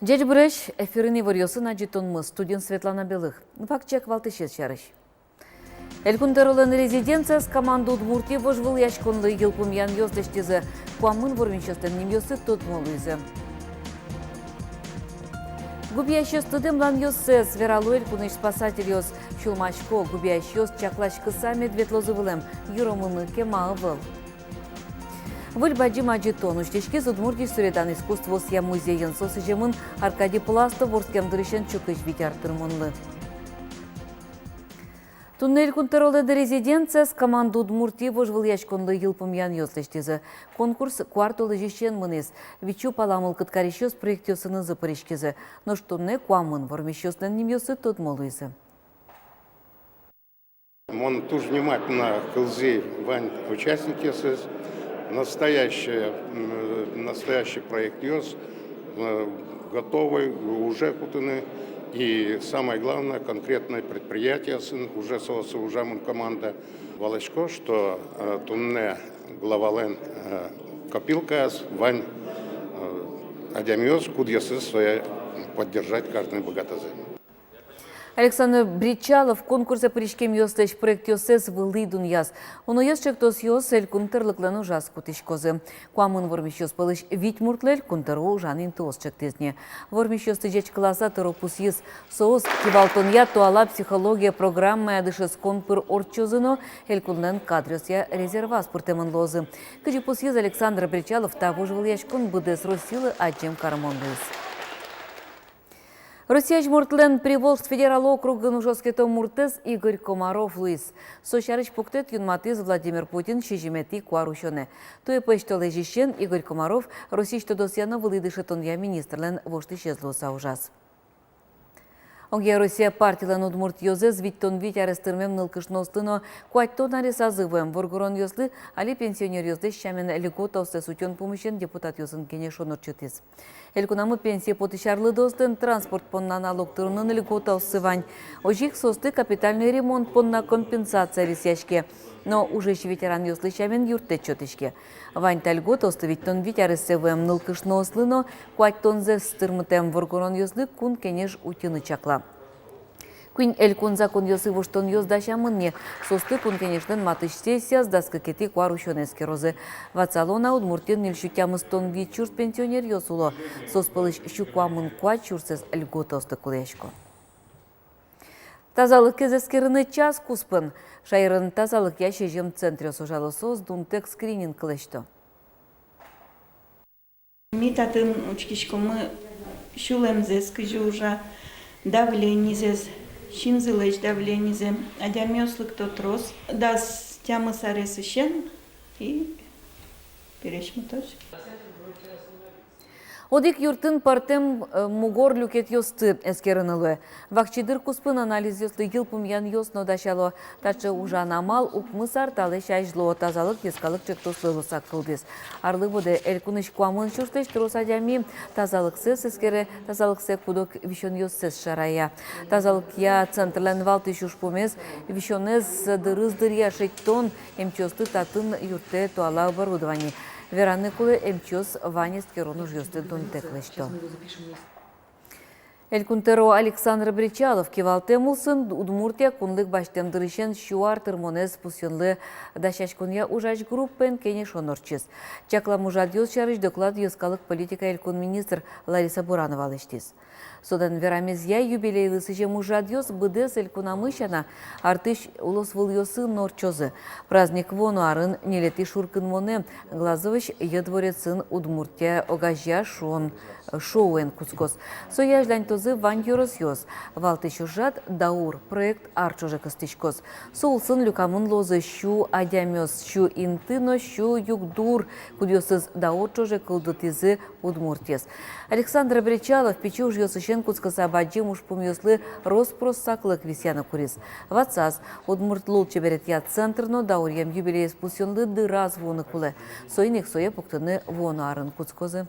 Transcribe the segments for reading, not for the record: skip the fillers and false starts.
Дядь Бреш, эфирный варьосын аджитонмы, студент Светлана Белых. Фактчек валтышес шарыш. Элькунтеролын резиденция с команду Удмуртии вожвыл яшконлы елпумян ёздыштезі куамын ворминчестен немёсы тот молызы. Губящёс тыдым лан ёссы свералу элькуныш спасатель ёс шулмашко губящёс чаклашкы сами дветлозывылым юромыны кемаывыл. Выльбаджи маджитон уштешки Удмуртии суредан искусство сия музейен сосыжемын Аркадий Пластов ворскем дырышен чукыш витяртырмынлы. Туннель кунтеролы резиденция с команду Удмуртии вожвыл яшконлы елпумян ёслештезі. Конкурс квартолы жешен мынез. Вичу паламыл кыткарещёс проектёсыны запорещкезі. Но штунне куамын вормещёснен немёсы тот молызы. Он туж внимательно кылзей вань участники настоящий проект ЙОС, готовый, уже кутаны. И самое главное, конкретное предприятие, уже соосужамын команда Валачко, что тунне главален копилка вань адямиос, кудьясы своя поддержать каждый богатазы. Александр Бричалов конкурса пришкем ёстыш проект ёсес вылый дуньяс. Оно ёсчек тос ёс эль кунтерлыклан ужас кутышкозы. Куамын вормищёс пылыш вить муртлель кунтеру жанин тосчек тезне. Вормищёс тыжеч класса торопус ес соос кивалтонья туала психология программа адышес конкур орчозыно эль куннен кадрёсья резервас пуртемын лозы. Кыжипус ез Александр Бричалов тавужвыл яшкун быдес Росилы аджем кармондыз. Россия жмуртлен Приволжск федерал округын ужоскето муртез Игорь Комаров Луис. Сошарыч пуктет юнматыз Владимир Путин шижимети куарушоне. Туе пэштоле жишен Игорь Комаров Росийшто досьяно вылыдышетон я министрлен воштышезло саужас. Онгия Россия партилан Удмурт ёзез виттон вить арестырмем нылкышностыно куаттон аресазывым воргурон ёзлы али пенсионер ёздыш шамен льготовсы сутен помощен депутат ёзын кенешон урчытыз. Элькунамы пенсия потышарлы достын транспорт понна налог турнын льготовсы вань. Ожих состы капитальный ремонт понна компенсация ресяшке. Но уже ветеран ёзлы шамен юрте чотышке. Вань тальготовсы виттон вить аресывым нылкышнослыно куаттонзе стырмытем воргурон ёзлы кун кенеш утины чакла. Куин элькун закон ёсы воштон ёздаща мынне. Состы кун кенештен матыш сессия сдаска кети куарушонески розы. Вацалона Удмуртин нельшутямыстон вит чурс пенсионер ёсуло. Соспылыш щукуамын куа чурсез льготовсты кулешко. Тазалық кезескеріні час куспын. Шайрын тазалық яшежем центре сужалы соз дунтек скрининг кылышты. Ми татын учкишкомы шулемзес кыжужа давленизес шинзылыч давленизе адямёслык тотрос дас тямы саресышен и перешмуточ. Одик юртын партем мугор люкет ёсты эскерынылы. Вакчидыр куспын анализ ёсты йылпумян ёсно дашало. Тачы ужан амал укмысар талы шайжло тазалық ескалық чектослылы саккылдес. Арлы боде элькуныш куамын шуртыш тросадями тазалық сэс эскере тазалық сэ кудок вишон ёссэс шарая. Тазалық я центрлен валты шушпумес вишонез дырыздыр яшеттон эмчосты татын юрте туала оборудование. Вераны кулы эмчос ванест керону жёсты дунтеклешто. Элькунтеро Александр Бричалов кивалтемулсын Удмуртия кунлык баштем дырышен шуар тырмонез пусёнлы дашашкунья ужаш группен кенешон орчыз. Чакла мужадьёс шарыш доклад ёскалык политика элькун министр Лариса Буранова алыштиз. Содан верамезья юбилейлы сыже мужадьёс быдес элькунамышана артыш улос выльёсы норчозы. Праздник вону арын нелети шуркын моне глазовыш едворецын Удмуртия огажья шоуэн кускос. Сояжлань тозы вань юрос ёс. Валты шуржат даур проект арчоже костычкос. Соулсын люкамын лозы щу адямёс, щу интыно, щу югдур, кудёсыз даур чоже кылдытизы Удмуртиес. Александр Бричалов печу жёсышен кускаса баджи мушпум ёслы роспрос саклык висяна курис. Вацас Удмурт лул чеберетья центрно даурьям юбилей спусёнлы дыраз воны куле. Сойник соя пуктыны вону арын кускозы.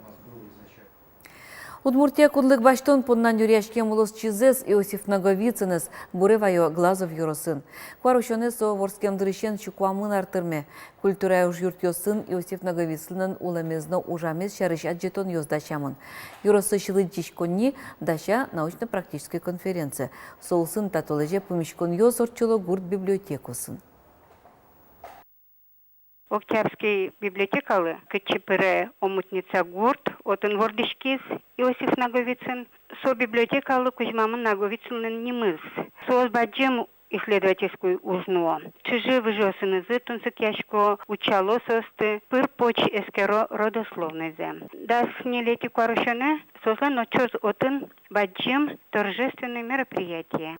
Удмуртия кудлык баштон поннан юряшкем улыс чизес Иосиф Наговицынес буревайо глазов юросын. Кварушонес о ворскем дрыщен чуквамын артырме. Культура уж юртёсын Иосиф Наговицынын уламезно ужамез шарыш аджетон ёздачамын. Юросы шылыдчишконни дача научно-практической конференции. Соусын татолеже помещкон ёзорчуло гурт библиотекусын. Октябрьский библиотекалы КЧПР омутница гурт отын вордышкиз Иосиф Наговицын, со библиотекалы Кузьмамын Наговицынын немыз. Соос баджем исследовательскую узно. Чижи выжосынызы тунсыкяшко учало состы пыр поч эскеро родословнызе. Да снелети кварушоне созла ночоз отын баджем торжественное мероприятие.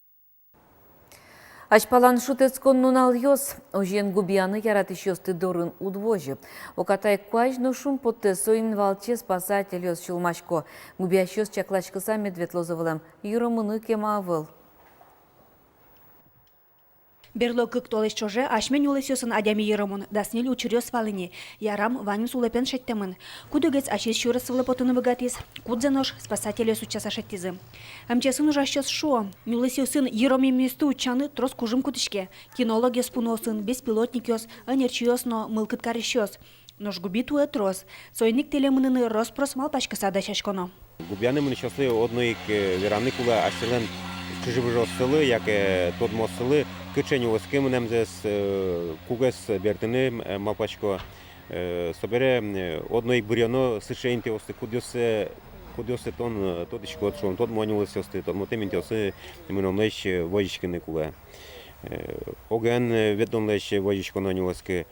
Ачпалан шутецкон нунал ёс, ожен губияны яратыш ёсты дорын удвожи. Окатай кважно шум потте соин валче спасатель ёс чулмашко. Губящ ёс чаклачкыса медветлозывылам юромыны кемавыл. Берло кык толеш чоже, ашмен улесёсын адями еромун, даснели учурёс валыни, ярам ваним сулепен шеттемын. Кудыгец ачис шурысывлы потыны богатис, кудзенош спасателя сучаса шеттизы. Амчесын ужащёс шо, улесёсын ероми месту учаны трос кужым кутышке, кинология спуносын, беспилотник ёс, анерчиёс, но мылкыт карищёс. Нож губи туе трос, сойник телемыныны роспрос малпачкаса дачашконо. Губяни мені щасли одної віраникула ашелен чужибожо сели, як тодмо сели, кичені оским немзес кугес бертини мапачко собере одної буряно сишенти ости кудьосе тон тодичко отшом, тод монюлися ости, тод мотимінти оси міномлеш вожички никуле. Оген відомлеш вожичко нанюлески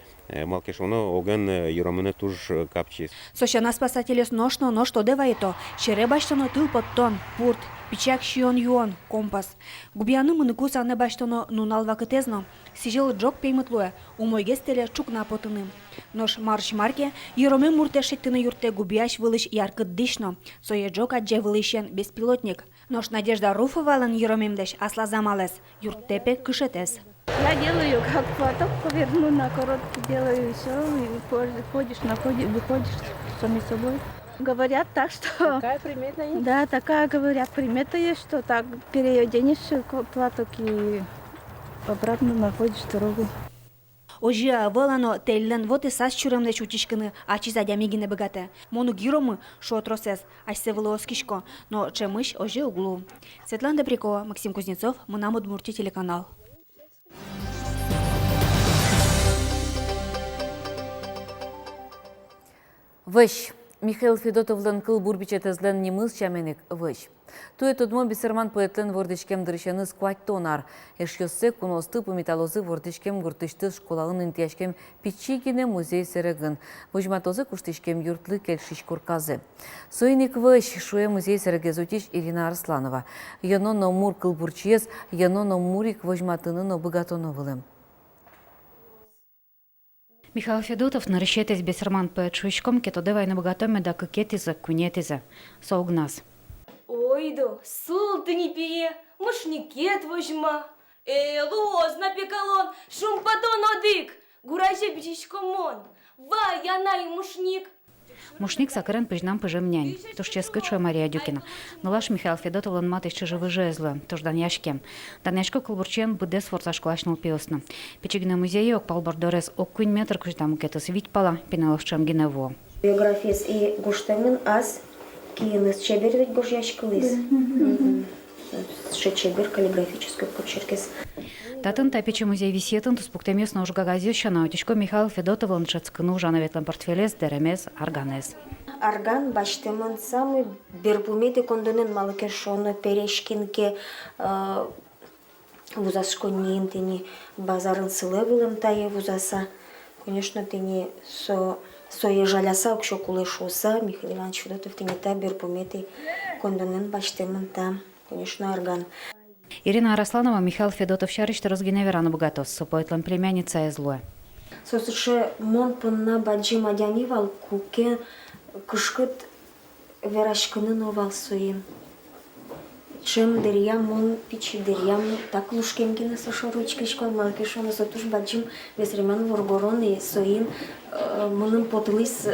малкешоно, оген юромине туж капчис. Сощана спасателес но что деваито, черебаштано тыл подтон, пурт, пичак шион юон, компас. Губяны мыныку саны баштано нунал вакытезно, сижел джок пеймытлуе, умойгестеле чукна потыны. Нож марш марке, юроме мурте шеттыны юрте губяш вылыш яркыт дышно, сое джок адже вылышен беспилотник. Нож Надежда Руфовалан юромемдеш асла замалес, юртепе кышетес. Я делаю как платок, поверну на короткий, делаю все, и выходишь, выходишь сами собой. Говорят так, что... Такая примета есть? Да, такая, говорят, примета есть, что так переоденешь платок и обратно находишь дорогу. Ожия волано теллен вот и сас чуремдеш учишкыны, ачи задямигине богате. Мону гиромы шо тросес, ачсе волоскишко, но чемыш ожи углу. Светлана Добрякова, Максим Кузнецов, Мынам Удмуртия телеканал. Выш. Михаил Федотовлан кыл бурбичетезлен немыз чаменек выш. Туе тодмо бисерман поэтлен вордышкем дырышаны сквать тонар. Эшьёссе куносты помиталозы вордышкем гуртышты школалын интияшкем пичигине музей серегын. Вожматозы куштышкем юртлы кельшиш курказы. Сойник выш шуе музей серегезутиш Ирина Арсланова. Яно но мур кыл бурчиез, яно но мурик вожматыны но богатоновылым. Михаил Федотов нарещетесь бесерман поэт шуишком, кето девай на богатоме да кукетизе, кунетизе. Соугнас. Ойдо, сул ты не пие, мушникет возьма. Луоз напекалон, шумпатон одик, гураже бичишкомон. Ва, яна и мушник. Мушник сакарен пижнам пижемнянь. Тож ческычуе Мария Дюкина. Нулаш Михаил Федотовлан матыш чыжывы жезлы, тож даняшкем. Даняшко кулбурчен быдес форцашклашныл пиосны. Пичигне музее ок палбордорес ок куин метр куждам кетес витпала, пеналовчам гинево. Биографиес и гуштемын аз киенес чебер ведь гужьячкылыс. Чебер каллиграфической почеркес. Татын тапичи музей висетын туспуктемес на ужгагазющана, утичко Михаил Федотовлан шацкыну жановетлан портфелес деремес арганес. Арган баштемын самый бербуметы кондонен малыкешоно перешкинке вузаско нинтени базарын сылевылым тае вузаса. Конечно, тени сое жаляса окшо кулешоса Михаил Иванович Федотов тени та бербуметы кондонен баштемын та, конечно, арган. Ирина Арасланова, Михаил Федотов шаришты разгиневерана богатос, супоэтлан племянница и злое. Сосуше мон пынна баджи мадянивал куке кышкыт верашкынын овал соин. Чем дырьям мон пичи дырьям так лушкемкина сошоручки школ малкешона сотуш баджим весреман воргорон и соин мыным потылыс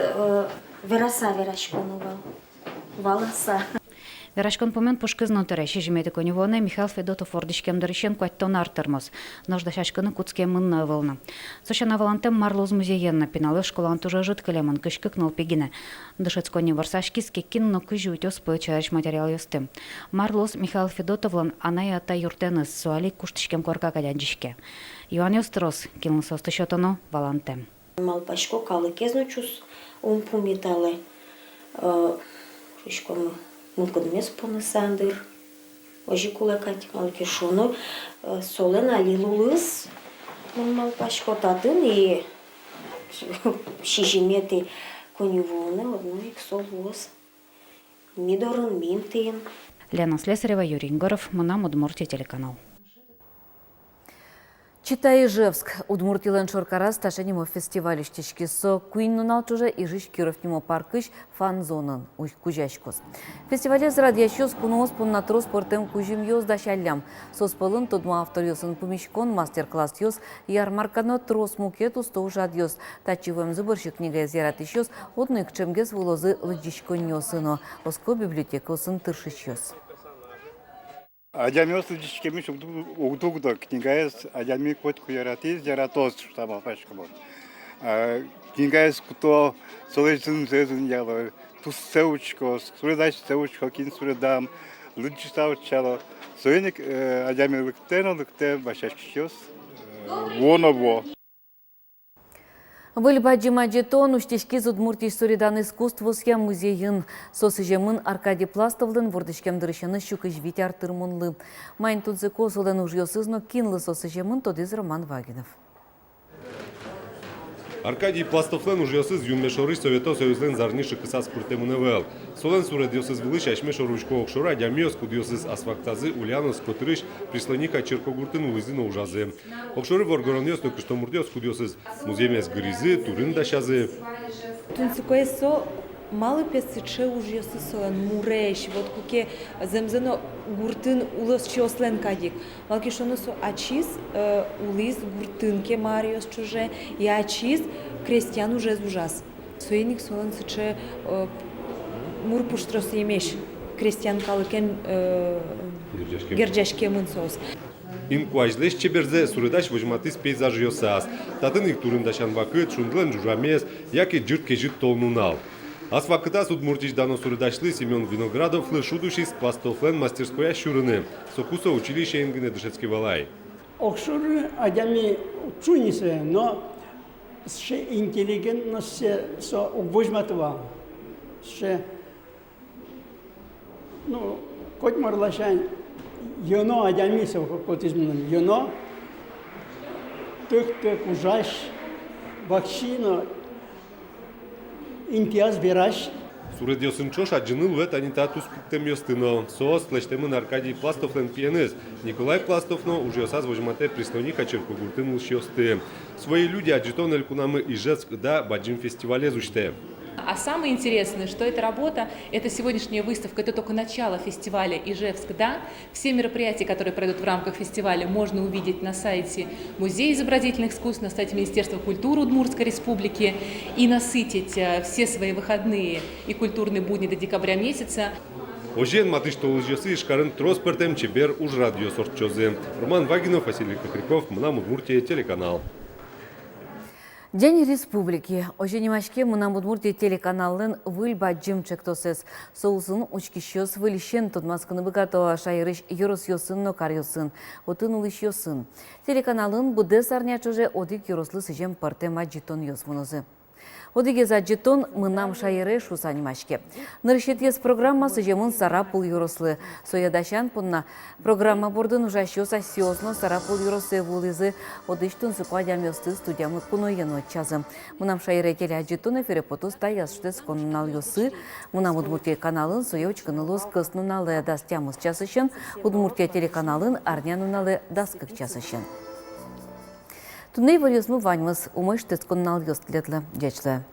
вераса верашкын овал. Валаса. Верашкон помен пушкызну тыре шижимети коневоне Михаил Федотов ордишкем дырыщен куаттон артырмос. Ножда шашкыны куцке мынна ывылна. Сошана валантем Марлоз музеенна пиналы школан тужа жыткалемын кышкык нолпегине. Дышецконе варсашкис кеккин но кыжу утёс пылчарыш материал ёстым. Марлоз Михаил Федотовлан аная ата юртеныз суали куштышкем корка кадянжишке. Иван Ёстрос кинул состышотоно валантем. Малпашко калыкезно чус пумитале. Шишком мукадмес понесандыр. Ожи кулекать малкешоно солен алилулыс. Малпашко татын и шижимети коневоне одной солус. Мидорын мимтин. Лена Слесарева, Юрий Егоров, Мунам, Удмуртия, телеканал. Читай Ижевск. Удмуртилен шоркарас ташанимо фестиваль штички со куиннунал чуже и жиш кировнимо паркыш фан-зонын уй кужашкос. Фестивале зрадящос кунос пуннатрос портем кужим ёс дашалям. Соспылын тодма автор ёсын пумишкон мастер-класс ёс ярмаркано трос мукет усто жадёс. Тачивым зубырщик книга зиратыщос одной к чемгес вылозы лыджишкон ёсыно. Оско библиотека усын тыршыш ёс. Адями оследичкеми угдугда книгаес адями кот куяратис яратос штаба пашкабо. Книгаес куто солежин зезин яла тус сеучкос суредаш сеучко кин суредам лучистаучало соеник адями лыкте башашкиос воново. Выльбаджима жетон уштешки Удмуртий соридан искусство схем музейын. Сосыжемын Аркадий Пластовлын вордышкем дырышыны щукыш витяр тырмунлы. Майн тудзы косылын уж ёсызно кинлы сосыжемын тодыз Роман Вагинов. Аркадий Пластовлен уж ёсыз юнмешоры Совето Союзлен зарниши кысас пуртемуневел. Солен суред ёсыз вылыш ашмешор учко окшора дямиос куд ёсыз асфактазы Ульянос Котырыш прислоника Черкогуртын улызын ужазы. Окшоры воргорон ёсно кыштомурдёс куд ёсыз музеймес гризы, турын дашазы. Тунцукоесо малы песыче уж ёсыз солен муреш, вот куке земзено гуртын улос чослен кадик. Валки шоносо ачис улиз гуртынке мариос чуже и ачис крестьян уже ужас. Соеник солен сыче мур пуштрос имеш крестьян калыкен герджашке мынсос. Инкуажлеш чеберзе суредаш вожматыс пейзаж ёсас. Татын их турын дашан вакыт шундлен жужамес, яке жыртке жыт толнунал. Аз вакытас Удмуртич дано суредашлы Семен Виноградов шудушис Пластовлен мастерскоя шурыны. Сокусо училище ингене дышецкий валай. Окшуры адями чунисе, но ще интеллигентность со вожматова. Ще ну кот марлашань ёно адями со котизмным ёно тык ужаш вакшино интиаз вераш. Суред ёсын чош аджыныл вет анитатус пиктем ёстыно. Соос клештемын Аркадий Пластовлен пьенез. Николай Пластовно уже ёсаз вожмате прислоника Черкогуртын улш ёсты. Свои люди аджитон элькунамы Ижевск да баджим фестивале зучте. А самое интересное, что эта работа, эта сегодняшняя выставка, это только начало фестиваля Ижевск, да? Все мероприятия, которые пройдут в рамках фестиваля, можно увидеть на сайте Музея изобразительных искусств, на сайте Министерства культуры Удмуртской республики и насытить все свои выходные и культурные будни до декабря месяца. Ожен матышто улжёсы ишкарын транспортем чебер уж радио сортчозы. Роман Вагинов, Василий Кокряков, Мунам, Удмуртия, телеканал. День республики. Оженимашке Мунам Удмуртия телеканалын выльба джимчектосес. Соусын учкищёс вылищен тудмаскыны быгатова шайрыш юрос ёсын нокар ёсын. Отын улыш ёсын. Телеканалын буде сарняч уже одик юрослы сыжем партема джитон ёсмунозы. Одиге за джитон Мунам шайры шусанимашке. Нарышетес программа сыжемын сарапул юрослы. Соядашан пунна программа бордын ужащёс асёсно сарапул юросы вулызы. Одыштын сыкладям ёсты студиямы куноен отчазы. Мунам шайры келя джитон эфире потус таяштес конунал ёсы. Мунам Удмуртия каналын соевчканылос кыснуналы дастямыз часышын. Удмуртия телеканалын арнянуналы даскык часышын. Туней варьёсмы ваньмыз умыш тесконнал ёстлетлы дечлы.